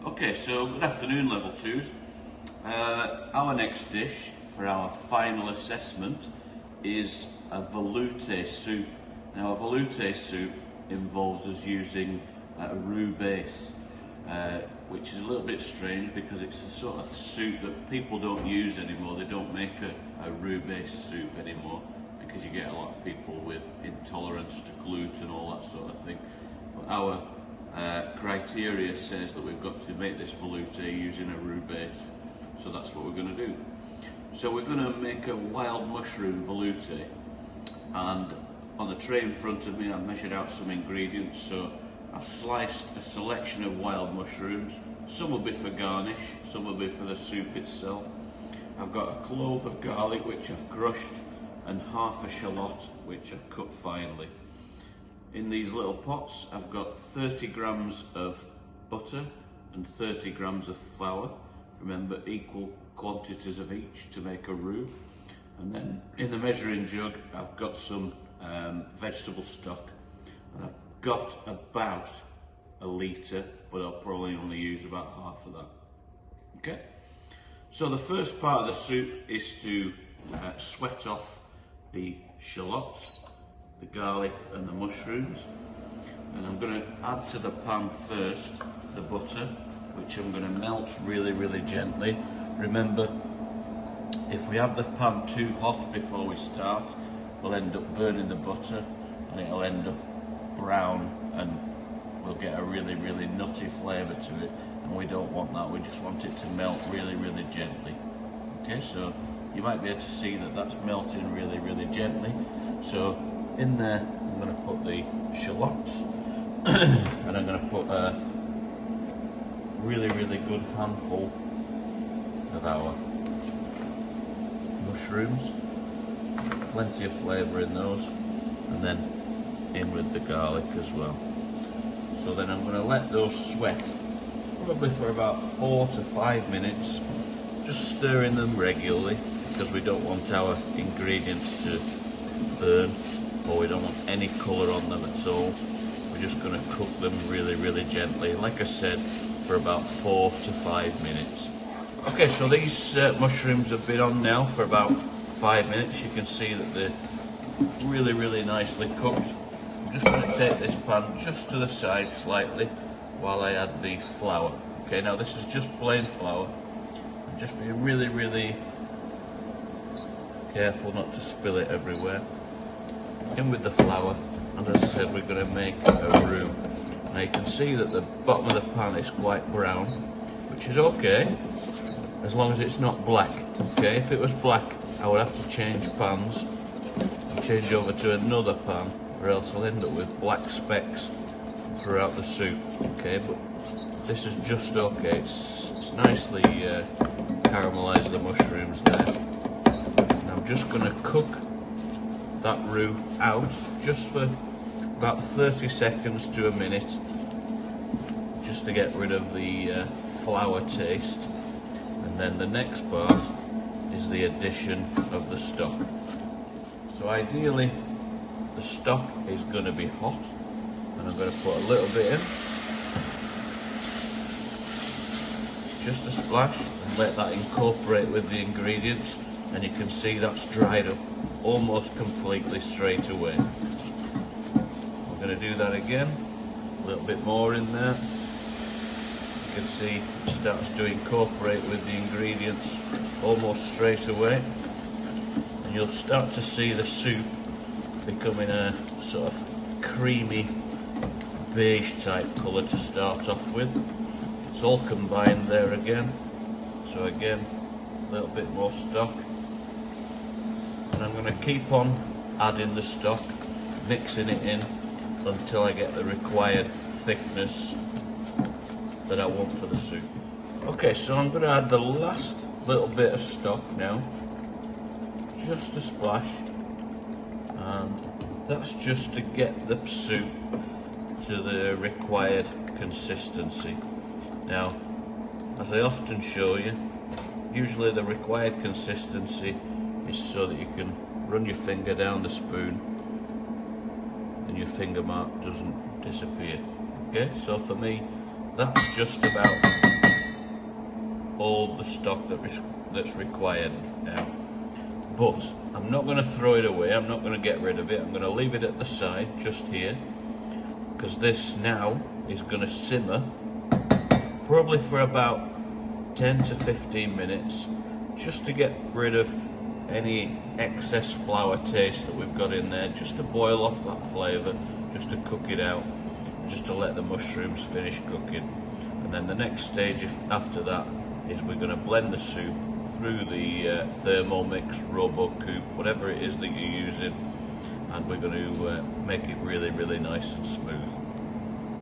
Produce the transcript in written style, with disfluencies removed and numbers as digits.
Okay, so good afternoon, level 2s. Our next dish for our final assessment is a veloute soup. Now, a veloute soup involves us using a roux base, which is a little bit strange because it's the sort of soup that people don't use anymore. They don't make a roux based soup anymore because you get a lot of people with intolerance to gluten and all that sort of thing. But our criteria says that we've got to make this veloute using a roux base, so that's what we're going to do. So we're going to make a wild mushroom veloute, and on the tray in front of me I've measured out some ingredients. So I've sliced a selection of wild mushrooms. Some will be for garnish, some will be for the soup itself. I've got a clove of garlic which I've crushed, and half a shallot which I've cut finely. In these little pots I've got 30 grams of butter and 30 grams of flour. Remember, equal quantities of each to make a roux. And then in the measuring jug I've got some vegetable stock, and I've got about a litre, but I'll probably only use about half of that. Okay, so the first part of the soup is to sweat off the shallots, the garlic and the mushrooms, and I'm going to add to the pan first the butter, which I'm going to melt really gently. Remember, if we have the pan too hot before we start, we'll end up burning the butter and it'll end up brown, and we'll get a really nutty flavour to it, and we don't want that. We just want it to melt really gently. Okay, so you might be able to see that that's melting really gently. So in there I'm going to put the shallots and I'm going to put a really good handful of our mushrooms, plenty of flavour in those, and then in with the garlic as well. So then I'm going to let those sweat probably for about 4 to 5 minutes, just stirring them regularly because we don't want our ingredients to burn, or we don't want any colour on them at all. We're just going to cook them really gently, like I said, for about 4 to 5 minutes. Okay, so these mushrooms have been on now for about 5 minutes. You can see that they're really nicely cooked. I'm just going to take this pan just to the side slightly while I add the flour. Okay, now this is just plain flour. I'm just being really careful not to spill it everywhere. In with the flour, and as I said, we're going to make a roux. Now you can see that the bottom of the pan is quite brown, which is okay as long as it's not black. Okay, if it was black I would have to change pans and change over to another pan, or else I'll end up with black specks throughout the soup. Okay, but this is just okay. It's nicely caramelised, the mushrooms there. And I'm just going to cook that roux out just for about 30 seconds to a minute, just to get rid of the flour taste. And then the next part is the addition of the stock. So ideally the stock is going to be hot, and I'm going to put a little bit in, just a splash, and let that incorporate with the ingredients. And you can see that's dried up almost completely straight away. We're going to do that again, a little bit more in there. You can see it starts to incorporate with the ingredients almost straight away, and you'll start to see the soup becoming a sort of creamy beige type colour to start off with. It's all combined there again. So again, a little bit more stock, and I'm going to keep on adding the stock, mixing it in until I get the required thickness that I want for the soup. Okay, so I'm going to add the last little bit of stock now, just a splash, and that's just to get the soup to the required consistency. Now, as I often show you, usually the required consistency is so that you can run your finger down the spoon and your finger mark doesn't disappear. Okay, so for me that's just about all the stock that's required now. But I'm not going to throw it away, I'm not going to get rid of it, I'm going to leave it at the side just here, because this now is going to simmer probably for about 10 to 15 minutes, just to get rid of any excess flour taste that we've got in there, just to boil off that flavour, just to cook it out, just to let the mushrooms finish cooking. And then the next stage after that is we're going to blend the soup through the Thermomix, RoboCoupe, whatever it is that you're using, and we're going to make it really, really nice and smooth.